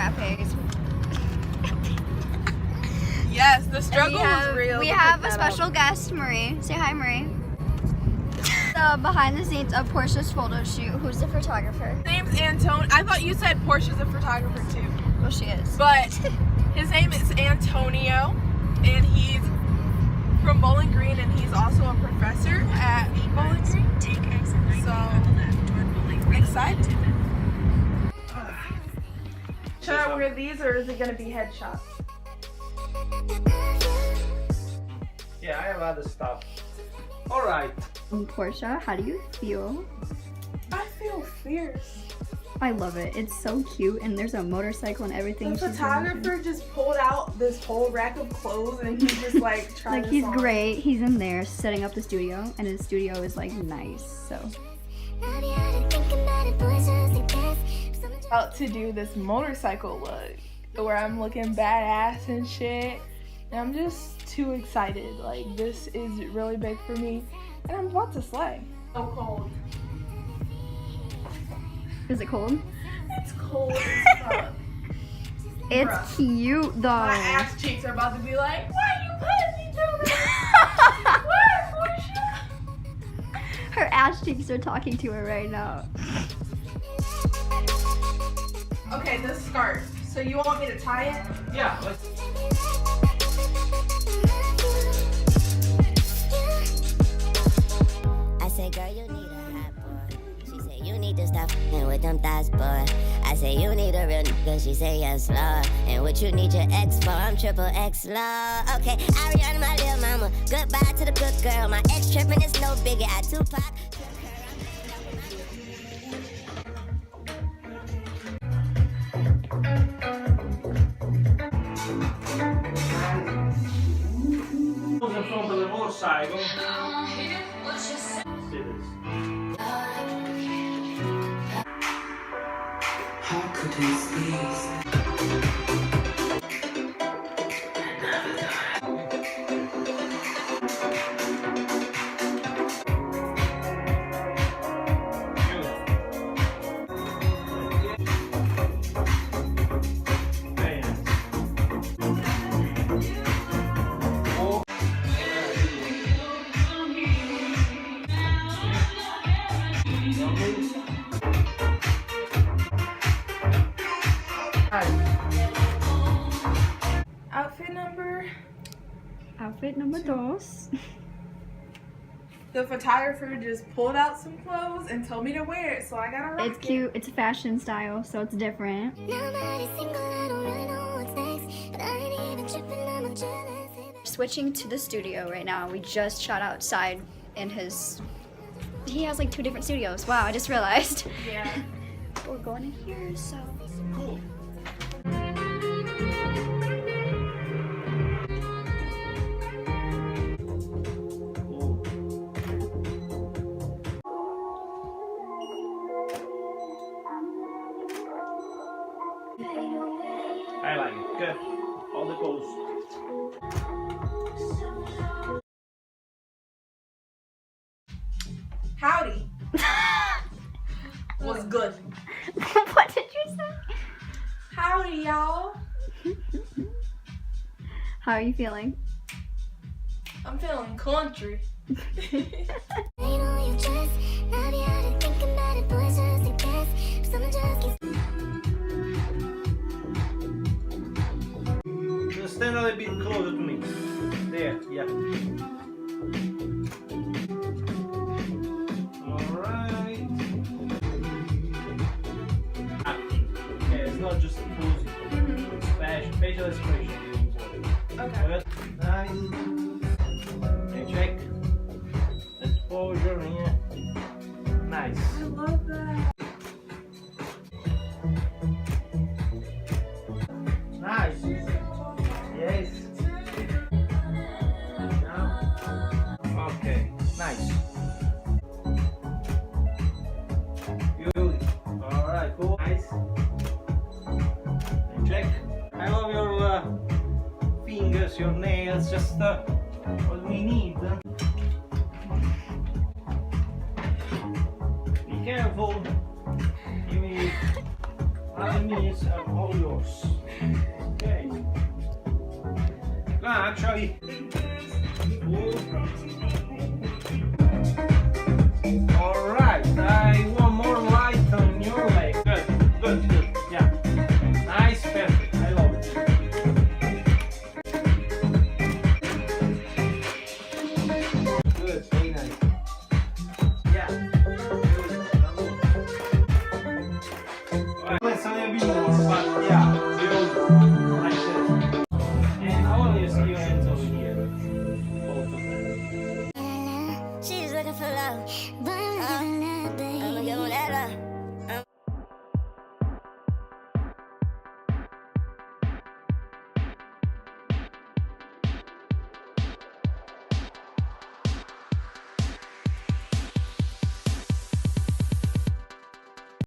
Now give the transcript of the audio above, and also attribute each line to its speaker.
Speaker 1: frappes.
Speaker 2: Yes, the struggle was real.
Speaker 1: We have a special guest, Marie. Say hi, Marie. The behind the scenes of Portia's photo shoot. Who's the photographer?
Speaker 2: His name's Antonio. I thought you said Portia's a photographer too.
Speaker 1: Well, she is.
Speaker 2: But his name is Antonio, and he's from Bowling Green, and he's also a professor at Bowling Green. So, excited. Should I wear these, or is it going to be headshots?
Speaker 3: Yeah, I have other stuff. All right.
Speaker 1: Portia, how do you feel?
Speaker 2: I feel fierce.
Speaker 1: I love it. It's so cute, and there's a motorcycle and everything.
Speaker 2: The photographer just pulled out this whole rack of clothes, and he's just like trying.
Speaker 1: Like he's great. He's in there setting up the studio, and his studio is like nice. So.
Speaker 2: About to do this motorcycle look where I'm looking badass and shit, and I'm just too excited. Like, this is really big for me, and I'm about to slay. So cold.
Speaker 1: Is it cold?
Speaker 2: It's cold as fuck.
Speaker 1: It's
Speaker 2: Bruh.
Speaker 1: cute though.
Speaker 2: My ass cheeks are about to be like, why are you putting me through this? Why, Portia?
Speaker 1: Her ass cheeks are talking to her right now.
Speaker 2: Okay, the scarf. So you want me to tie it?
Speaker 3: Yeah, let's.
Speaker 4: I say, girl, you need a hot boy. She say, you need to stop f***ing with them thighs, boy. I say, you need a real nigga. She say, yes, Lord. And what you need your ex for? I'm triple X, Lord. Okay, Ariana, my little mama. Goodbye to the good girl. My ex tripping is no biggie. I Tupac.
Speaker 3: In front of the motorcycle. See this.
Speaker 5: How could this be?
Speaker 1: Outfit number dos.
Speaker 2: The photographer just pulled out some clothes and told me to wear it, so I gotta rock it.
Speaker 1: It's cute. It's fashion style, so it's different. Switching to the studio right now. We just shot outside in his. He has like 2 different studios. Wow, I just realized.
Speaker 2: Yeah.
Speaker 1: We're going in here, so.
Speaker 3: Cool. I like it. Good. All the pose.
Speaker 2: Howdy. Was good.
Speaker 1: What did you say?
Speaker 2: Howdy, y'all.
Speaker 1: How are you feeling?
Speaker 2: I'm feeling country.
Speaker 3: Just stand a little bit closer to me. There, yeah. Alright. Acting. Yeah, it's not just posing. It's facial expression.
Speaker 2: Okay.
Speaker 3: Nice. And check. Exposure here. Nice.
Speaker 2: I love that.
Speaker 3: Nice. Yes. Now. Okay. Nice. Good. All right. Cool. Nice. And check. I love your fingers, your nails. Just what we need. Be careful. You need. knees are all yours. Okay. Now actually. All right.